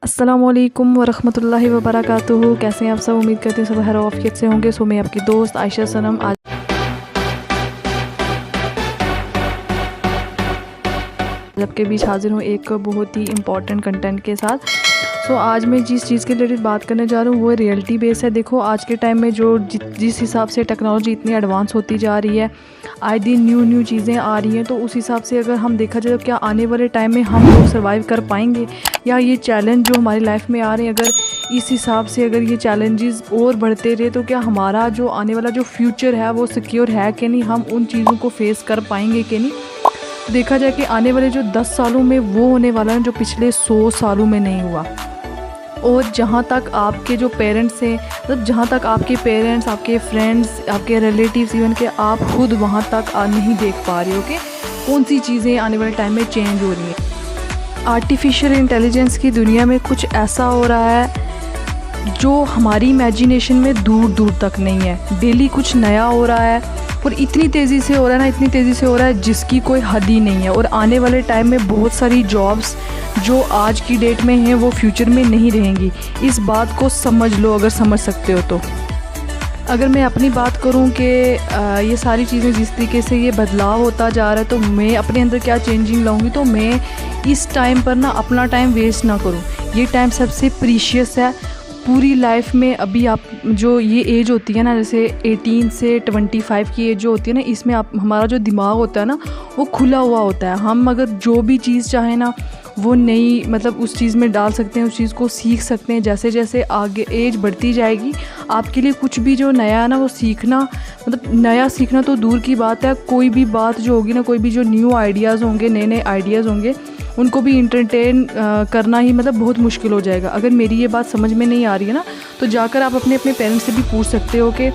अस्सलामुअलैकुम वरहमतुल्लाहि वबरकातुहू। कैसे हैं आप सब? उम्मीद करते हैं सब खैर आफियत से होंगे। सो मैं आपकी दोस्त आयशा सनम आज आपके बीच हाजिर हूँ एक बहुत ही इम्पॉर्टेंट कंटेंट के साथ। आज मैं जिस चीज़ के रिलेटेड बात करने जा रहा हूँ वो रियलिटी बेस है। देखो आज के टाइम में जो जिस हिसाब से टेक्नोलॉजी इतनी एडवांस होती जा रही है, आए दिन न्यू चीज़ें आ रही हैं, तो उस हिसाब से अगर हम देखा जाए तो क्या आने वाले टाइम में हम लोग सर्वाइव कर पाएंगे, या ये चैलेंज जो हमारी लाइफ में आ रहे हैं अगर इस हिसाब से अगर ये चैलेंजेस और बढ़ते रहे तो क्या हमारा जो आने वाला जो फ्यूचर है वो सिक्योर है कि नहीं, हम उन चीज़ों को फेस कर पाएंगे कि नहीं। देखा जाए कि आने वाले जो 10 सालों में वो होने वाला है जो पिछले 100 सालों में नहीं हुआ। और जहाँ तक आपके जो पेरेंट्स हैं, मतलब जहाँ तक आपके पेरेंट्स, आपके फ्रेंड्स, आपके रिलेटिव्स, इवन के आप खुद वहाँ तक नहीं देख पा रहे हो कि कौन सी चीज़ें आने वाले टाइम में चेंज हो रही हैं। आर्टिफिशियल इंटेलिजेंस की दुनिया में कुछ ऐसा हो रहा है जो हमारी इमेजिनेशन में दूर दूर तक नहीं है। डेली कुछ नया हो रहा है और इतनी तेज़ी से हो रहा है ना, इतनी तेज़ी से हो रहा है जिसकी कोई हद ही नहीं है। और आने वाले टाइम में बहुत सारी जॉब्स जो आज की डेट में हैं वो फ्यूचर में नहीं रहेंगी। इस बात को समझ लो अगर समझ सकते हो तो। अगर मैं अपनी बात करूं कि ये सारी चीज़ें जिस तरीके से ये बदलाव होता जा रहा है तो मैं अपने अंदर क्या चेंजिंग लाऊंगी, तो मैं इस टाइम पर ना अपना टाइम वेस्ट ना करूं। ये टाइम सबसे प्रीशियस है पूरी लाइफ में। अभी आप जो ये एज होती है ना, जैसे 18 से 25 की एज जो होती है ना, इसमें आप हमारा जो दिमाग होता है ना वो खुला हुआ होता है। हम अगर जो भी चीज़ चाहें ना वो नई मतलब उस चीज़ में डाल सकते हैं, उस चीज़ को सीख सकते हैं। जैसे जैसे आगे एज बढ़ती जाएगी आपके लिए कुछ भी जो नया है ना वो सीखना, मतलब नया सीखना तो दूर की बात है, कोई भी बात जो होगी ना, कोई भी जो न्यू आइडियाज़ होंगे, नए नए आइडियाज़ होंगे, उनको भी इंटरटेन करना ही मतलब बहुत मुश्किल हो जाएगा। अगर मेरी ये बात समझ में नहीं आ रही है ना तो जाकर आप अपने पेरेंट्स से भी पूछ सकते हो कि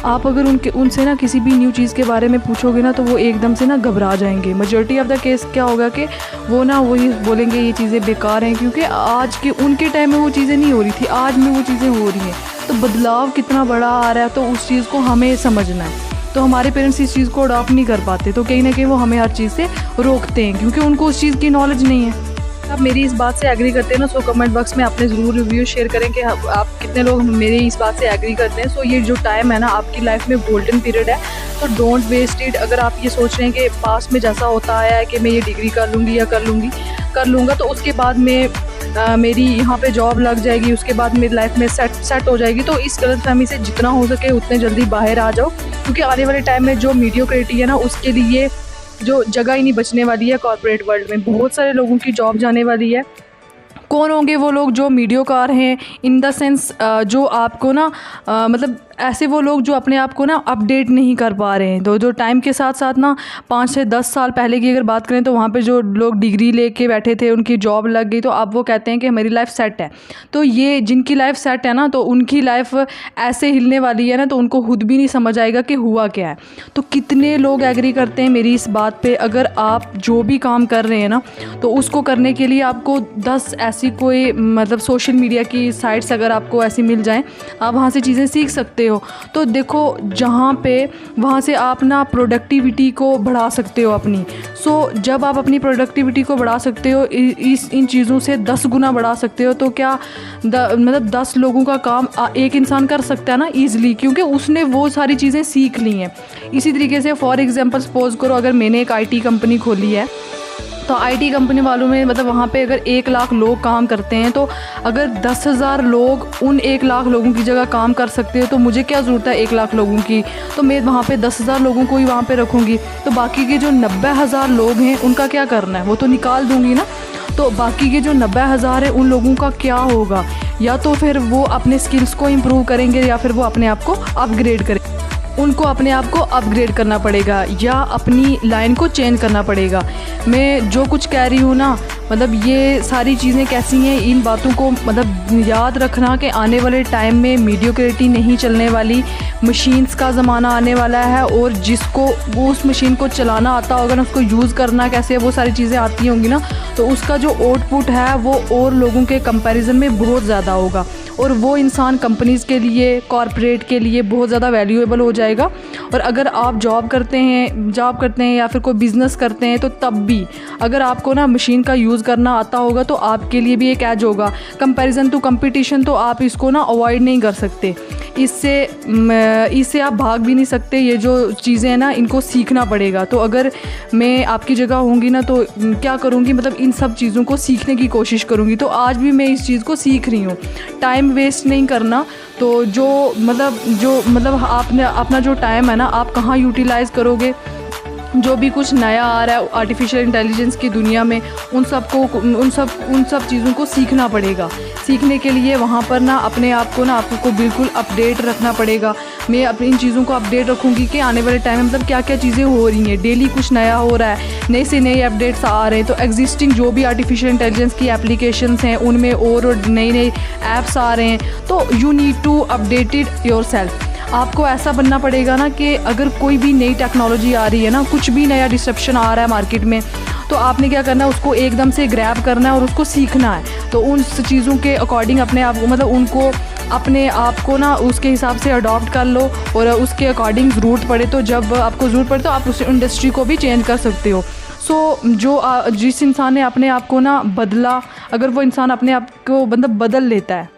आप अगर उनसे ना किसी भी न्यू चीज़ के बारे में पूछोगे ना तो वो एकदम से ना घबरा जाएंगे। मेजॉरिटी ऑफ द केस क्या होगा कि वो ना वही बोलेंगे ये चीज़ें बेकार हैं, क्योंकि आज के उनके टाइम में वो चीज़ें नहीं हो रही थी, आज में वो चीज़ें हो रही हैं। तो बदलाव कितना बड़ा आ रहा है तो उस चीज़ को हमें समझना है। तो हमारे पेरेंट्स इस चीज़ को अडॉप्ट नहीं कर पाते तो कहीं ना कहीं वो हमें हर चीज़ से रोकते हैं क्योंकि उनको उस चीज़ की नॉलेज नहीं है। आप मेरी इस बात से एग्री करते हैं ना, कमेंट बॉक्स में आपने ज़रूर रिव्यू शेयर करें कि आप कितने लोग मेरी इस बात से एग्री करते हैं। ये जो टाइम है ना आपकी लाइफ में गोल्डन पीरियड है, तो डोंट वेस्ट इट। अगर आप ये सोच रहे हैं कि पास्ट में जैसा होता आया है कि मैं ये डिग्री कर लूँगी या कर लूँगा तो उसके बाद में मेरी यहाँ पे जॉब लग जाएगी, उसके बाद मेरी लाइफ में सेट हो जाएगी, तो इस गलतफहमी से जितना हो सके उतने जल्दी बाहर आ जाओ। क्योंकि आने वाले टाइम में जो मीडियोक्रिटी है ना उसके लिए जो जगह ही नहीं बचने वाली है। कॉर्पोरेट वर्ल्ड में बहुत सारे लोगों की जॉब जाने वाली है। कौन होंगे वो लोग जो मीडियोकार हैं, इन द सेंस जो आपको ना मतलब ऐसे वो लोग जो अपने आप को ना अपडेट नहीं कर पा रहे हैं। तो जो टाइम के साथ साथ ना 5 से 10 साल पहले की अगर बात करें तो वहाँ पे जो लोग डिग्री लेके बैठे थे उनकी जॉब लग गई, तो अब वो कहते हैं कि मेरी लाइफ सेट है। तो ये जिनकी लाइफ सेट है ना तो उनकी लाइफ ऐसे हिलने वाली है ना तो उनको खुद भी नहीं समझ आएगा कि हुआ क्या है। तो कितने लोग एग्री करते हैं मेरी इस बात पे? अगर आप जो भी काम कर रहे हैं ना तो उसको करने के लिए आपको 10 ऐसी कोई मतलब सोशल मीडिया की साइट्स अगर आपको ऐसी मिल जाएं, आप वहाँ से चीज़ें सीख सकते हो। तो देखो जहाँ पे वहाँ से आप ना प्रोडक्टिविटी को बढ़ा सकते हो अपनी। जब आप अपनी प्रोडक्टिविटी को बढ़ा सकते हो, इन चीज़ों से 10 गुना बढ़ा सकते हो, तो क्या मतलब 10 लोगों का काम एक इंसान कर सकता है ना ईज़िली, क्योंकि उसने वो सारी चीज़ें सीख ली हैं। इसी तरीके से फॉर एग्जांपल सपोज करो अगर मैंने एक IT कंपनी खोली है, तो IT कंपनी वालों में मतलब वहाँ पे अगर 1 लाख लोग काम करते हैं, तो अगर 10,000 लोग उन 1 लाख लोगों की जगह काम कर सकते हैं तो मुझे क्या ज़रूरत है 1 लाख लोगों की? तो मैं वहाँ पे 10,000 लोगों को ही वहाँ पे रखूँगी। तो बाकी के जो 90,000 लोग हैं उनका क्या करना है? वो तो निकाल दूँगी ना। तो बाकी के जो 90,000 है उन लोगों का क्या होगा? या तो फिर वो अपने स्किल्स को इम्प्रूव करेंगे या फिर वो अपने आप को अपग्रेड करेंगे। उनको अपने आप को अपग्रेड करना पड़ेगा या अपनी लाइन को चेंज करना पड़ेगा। मैं जो कुछ कह रही हूँ ना, मतलब ये सारी चीज़ें कैसी हैं, इन बातों को मतलब याद रखना कि आने वाले टाइम में मीडियोक्रिटी नहीं चलने वाली, मशीन्स का ज़माना आने वाला है। और जिसको वो उस मशीन को चलाना आता होगा ना, उसको यूज़ करना कैसे, वो सारी चीज़ें आती होंगी ना, तो उसका जो आउटपुट है वो और लोगों के कंपैरिजन में बहुत ज़्यादा होगा। और वो इंसान कंपनीज़ के लिए, कॉरपोरेट के लिए बहुत ज़्यादा वैल्यूएबल हो जाएगा। और अगर आप जॉब करते हैं या फिर कोई बिज़नेस करते हैं तो तब भी अगर आपको ना मशीन का यूज़ करना आता होगा तो आपके लिए भी एक एज होगा। कंपैरिजन टू कंपटीशन तो आप इसको ना अवॉइड नहीं कर सकते, इससे आप भाग भी नहीं सकते। ये जो चीज़ें हैं ना, इनको सीखना पड़ेगा। तो अगर मैं आपकी जगह होंगी ना तो क्या करूँगी, मतलब इन सब चीज़ों को सीखने की कोशिश करूँगी। तो आज भी मैं इस चीज़ को सीख रही हूँ, टाइम वेस्ट नहीं करना। तो जो मतलब आपने अपना जो टाइम है ना, आप कहाँ यूटिलाइज़ करोगे, जो भी कुछ नया आ रहा है आर्टिफिशियल इंटेलिजेंस की दुनिया में, उन सब चीज़ों को सीखना पड़ेगा। सीखने के लिए वहाँ पर ना अपने आप को आपको बिल्कुल अपडेट रखना पड़ेगा। मैं अपनी इन चीज़ों को अपडेट रखूँगी कि आने वाले टाइम में मतलब क्या क्या चीज़ें हो रही हैं, डेली कुछ नया हो रहा है, नए से नए अपडेट्स आ रहे हैं। तो एग्जिस्टिंग जो भी आर्टिफिशियल इंटेलिजेंस की एप्लीकेशंस हैं उनमें और नए ऐप्स आ रहे हैं। तो you need to updated yourself. आपको ऐसा बनना पड़ेगा ना कि अगर कोई भी नई टेक्नोलॉजी आ रही है ना, कुछ भी नया डिस्ट्रप्शन आ रहा है मार्केट में, तो आपने क्या करना है, उसको एकदम से ग्रैब करना है और उसको सीखना है। तो उन चीज़ों के अकॉर्डिंग अपने आप को अपने आप को ना उसके हिसाब से अडॉप्ट कर लो, और उसके अकॉर्डिंग ज़रूरत पड़े तो जब आपको ज़रूरत पड़े तो आप उस इंडस्ट्री को भी चेंज कर सकते हो। जिस इंसान ने अपने आप को ना बदला, अगर वो इंसान अपने आप को मतलब बदल लेता है,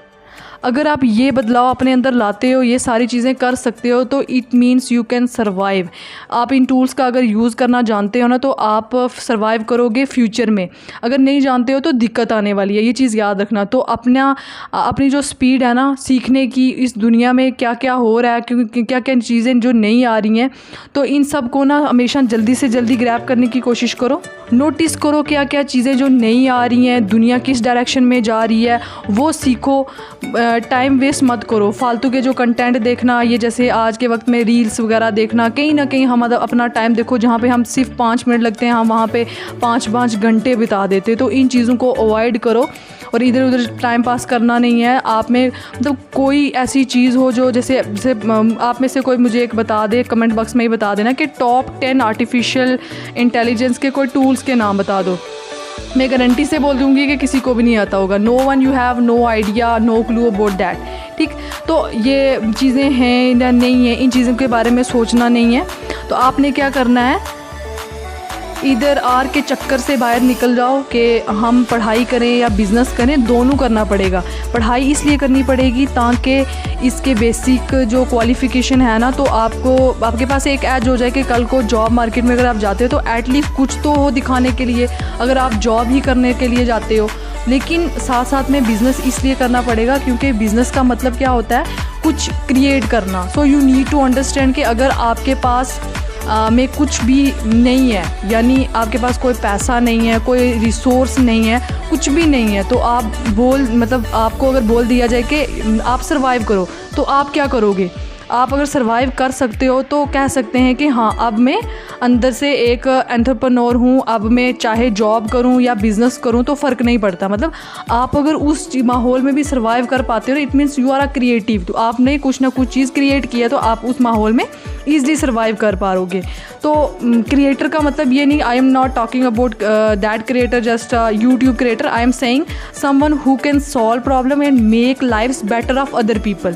अगर आप ये बदलाव अपने अंदर लाते हो, ये सारी चीज़ें कर सकते हो, तो it means you can survive. आप इन टूल्स का अगर यूज़ करना जानते हो ना तो आप सर्वाइव करोगे फ्यूचर में। अगर नहीं जानते हो तो दिक्कत आने वाली है, ये चीज़ याद रखना। तो अपनी जो स्पीड है ना सीखने की, इस दुनिया में क्या क्या हो रहा है, क्योंकि क्या क्या चीज़ें जो नई आ रही हैं, तो इन सब को ना हमेशा जल्दी से जल्दी ग्रैब करने की कोशिश करो। नोटिस करो क्या क्या चीज़ें जो नई आ रही हैं, दुनिया किस डायरेक्शन में जा रही है, वो सीखो। टाइम वेस्ट मत करो फालतू के जो कंटेंट देखना, ये जैसे आज के वक्त में रील्स वगैरह देखना, कहीं ना कहीं हम अपना टाइम देखो, जहाँ पे हम सिर्फ 5 मिनट लगते हैं, हम वहाँ पे 5 घंटे बिता देते। तो इन चीज़ों को अवॉइड करो और इधर उधर टाइम पास करना नहीं है। आप में मतलब कोई ऐसी चीज़ हो जो जैसे आप में से कोई मुझे एक बता दे, कमेंट बॉक्स में ही बता देना कि टॉप 10 आर्टिफिशियल इंटेलिजेंस के कोई टूल्स के नाम बता दो। मैं गारंटी से बोल दूंगी कि किसी को भी नहीं आता होगा। No one you have no idea, no clue about that. ठीक, तो ये चीज़ें हैं या नहीं है, इन चीज़ों के बारे में सोचना नहीं है। तो आपने क्या करना है, इधर आर के चक्कर से बाहर निकल जाओ कि हम पढ़ाई करें या बिज़नेस करें, दोनों करना पड़ेगा। पढ़ाई इसलिए करनी पड़ेगी ताकि इसके बेसिक जो क्वालिफ़िकेशन है ना, तो आपके पास एक एज हो जाए कि कल को जॉब मार्केट में अगर आप जाते हो तो एटलीस्ट कुछ तो हो दिखाने के लिए, अगर आप जॉब ही करने के लिए जाते हो। लेकिन साथ साथ में बिज़नेस इसलिए करना पड़ेगा क्योंकि बिज़नेस का मतलब क्या होता है, कुछ क्रिएट करना। So you need to understand कि अगर आपके पास में कुछ भी नहीं है, यानी आपके पास कोई पैसा नहीं है, कोई रिसोर्स नहीं है, कुछ भी नहीं है, तो आपको अगर बोल दिया जाए कि आप सर्वाइव करो, तो आप क्या करोगे? आप अगर सर्वाइव कर सकते हो तो कह सकते हैं कि हाँ, अब मैं अंदर से एक एंटरप्रेन्योर हूँ, अब मैं चाहे जॉब करूँ या बिज़नेस करूँ तो फ़र्क नहीं पड़ता। मतलब आप अगर उस माहौल में भी सर्वाइव कर पाते हो, it means you are a creative. तो आपने कुछ ना कुछ चीज़ क्रिएट किया तो आप उस माहौल में ईज़िली सर्वाइव कर पाओगे। तो क्रिएटर का मतलब ये नहीं, I am not talking about that creator, just YouTube creator. I am saying someone who can solve problem and make life's better of other people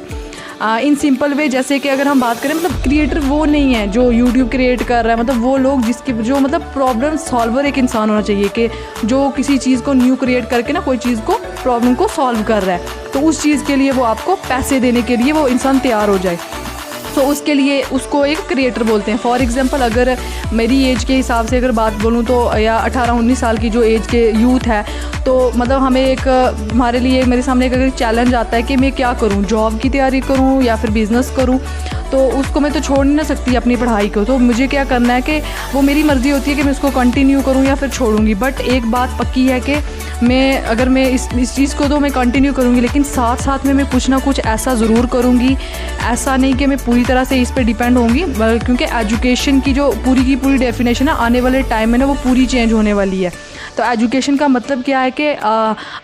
in simple way. जैसे कि अगर हम बात करें, मतलब क्रिएटर वो नहीं है जो यूट्यूब क्रिएट कर रहा है, मतलब वो लोग जो मतलब प्रॉब्लम सॉल्वर एक इंसान होना चाहिए कि जो किसी चीज़ को न्यू क्रिएट करके ना कोई चीज़ को, प्रॉब्लम को सॉल्व कर रहा है। तो उस चीज़ के लिए वो आपको पैसे देने के लिए वो इंसान तैयार हो जाए, तो उसके लिए उसको एक क्रिएटर बोलते हैं। फॉर एग्जांपल, अगर मेरी एज के हिसाब से अगर बात बोलूँ तो, या 18-19 साल की जो एज के यूथ है, तो मतलब हमारे लिए मेरे सामने एक अगर चैलेंज आता है कि मैं क्या करूँ, जॉब की तैयारी करूँ या फिर बिज़नेस करूँ, तो उसको मैं तो छोड़ नहीं ना सकती अपनी पढ़ाई को। तो मुझे क्या करना है कि वो मेरी मर्ज़ी होती है कि मैं उसको कंटिन्यू करूँ या फिर छोड़ूंगी। बट एक बात पक्की है कि मैं इस चीज़ को तो मैं कंटिन्यू करूँगी, लेकिन साथ साथ में मैं कुछ ना कुछ ऐसा ज़रूर करूँगी। ऐसा नहीं कि मैं पूरी तरह से इस पर डिपेंड होंगी, क्योंकि एजुकेशन की जो पूरी की पूरी डेफिनेशन है आने वाले टाइम में ना, वो पूरी चेंज होने वाली है। तो एजुकेशन का मतलब क्या है कि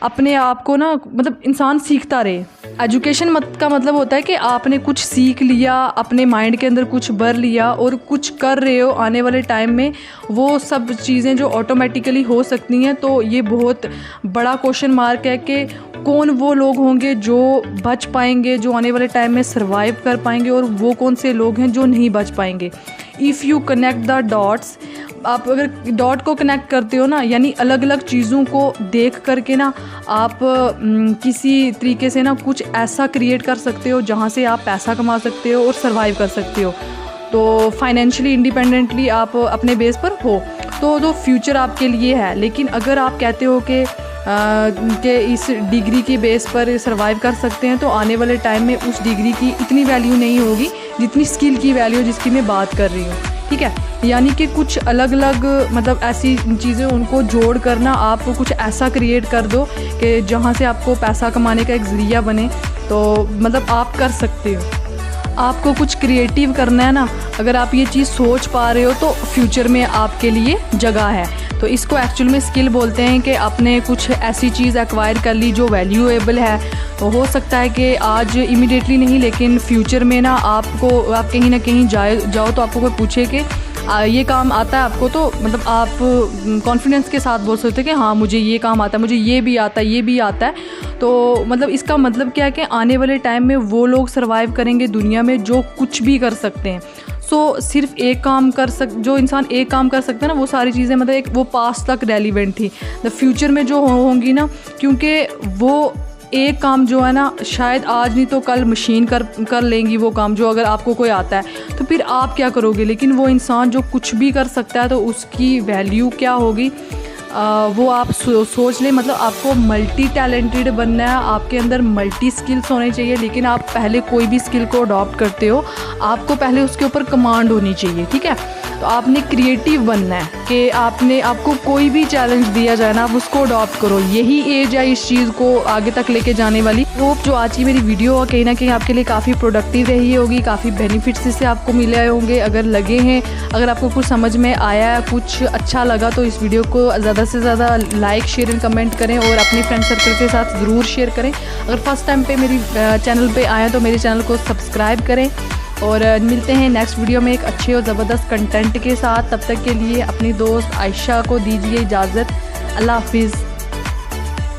अपने आप को ना, मतलब इंसान सीखता रहे। एजुकेशन का मतलब होता है कि आपने कुछ सीख लिया, अपने माइंड के अंदर कुछ भर लिया और कुछ कर रहे हो। आने वाले टाइम में वो सब चीज़ें जो ऑटोमेटिकली हो सकती हैं। तो ये बहुत बड़ा क्वेश्चन मार्क है कि कौन वो लोग होंगे जो बच पाएंगे, जो आने वाले टाइम में सर्वाइव कर पाएंगे, और वो कौन से लोग हैं जो नहीं बच पाएंगे। If you connect the dots, आप अगर डॉट को कनेक्ट करते हो ना, यानी अलग अलग चीज़ों को देख करके ना आप किसी तरीके से ना कुछ ऐसा क्रिएट कर सकते हो जहाँ से आप पैसा कमा सकते हो और सर्वाइव कर सकते हो। तो फाइनेंशियली इंडिपेंडेंटली आप अपने बेस पर हो, तो फ्यूचर आपके लिए है। लेकिन अगर आप कहते हो कि इस डिग्री के बेस पर सर्वाइव कर सकते हैं, तो आने वाले टाइम में उस डिग्री की इतनी वैल्यू नहीं होगी जितनी स्किल की वैल्यू जिसकी मैं बात कर रही हूँ, ठीक है। यानी कि कुछ अलग अलग मतलब ऐसी चीज़ें उनको जोड़ कर ना आप कुछ ऐसा क्रिएट कर दो कि जहाँ से आपको पैसा कमाने का एक ज़रिया बने। तो मतलब आप कर सकते हो, आपको कुछ क्रिएटिव करना है ना, अगर आप ये चीज़ सोच पा रहे हो तो फ्यूचर में आपके लिए जगह है। तो इसको एक्चुअल में स्किल बोलते हैं कि आपने कुछ ऐसी चीज़ एक्वायर कर ली जो वैल्यूएबल है। तो हो सकता है कि आज इमीडिएटली नहीं, लेकिन फ्यूचर में ना आप कहीं ना कहीं जाओ तो आपको कोई पूछे कि ये काम आता है आपको, तो मतलब आप कॉन्फिडेंस के साथ बोल सकते हैं कि हाँ मुझे ये काम आता है, मुझे ये भी आता है, ये भी आता है। तो मतलब इसका मतलब क्या है कि आने वाले टाइम में वो लोग सर्वाइव करेंगे दुनिया में जो कुछ भी कर सकते हैं। सिर्फ एक काम जो इंसान एक काम कर सकता है ना, वो सारी चीज़ें मतलब एक वो पास्ट तक रेलिवेंट थी। द फ्यूचर में जो होंगी ना, क्योंकि वो एक काम जो है ना शायद आज नहीं तो कल मशीन कर लेंगी वो काम जो अगर आपको कोई आता है, तो फिर आप क्या करोगे। लेकिन वो इंसान जो कुछ भी कर सकता है तो उसकी वैल्यू क्या होगी, वो आप सोच लें। मतलब आपको मल्टी टैलेंटेड बनना है, आपके अंदर मल्टी स्किल्स होने चाहिए। लेकिन आप पहले कोई भी स्किल को अडॉप्ट करते हो, आपको पहले उसके ऊपर कमांड होनी चाहिए, ठीक है। तो आपने क्रिएटिव बनना है कि आपको कोई भी चैलेंज दिया जाए ना, आप उसको अडॉप्ट करो। यही एज है इस चीज़ को आगे तक लेके जाने वाली। होप जो आज की मेरी वीडियो है कहीं ना कहीं आपके लिए काफ़ी प्रोडक्टिव रही होगी, काफ़ी बेनिफिट्स इससे आपको मिले होंगे। अगर लगे हैं, अगर आपको कुछ समझ में आया है, कुछ अच्छा लगा, तो इस वीडियो को ज़्यादा से ज़्यादा लाइक शेयर एंड कमेंट करें और अपने फ्रेंड सर्कल के साथ ज़रूर शेयर करें। अगर फर्स्ट टाइम पे मेरी चैनल पे आए तो मेरे चैनल को सब्सक्राइब करें। और मिलते हैं नेक्स्ट वीडियो में एक अच्छे और ज़बरदस्त कंटेंट के साथ। तब तक के लिए अपनी दोस्त आयशा को दीजिए इजाज़त। अल्लाह हाफिज़।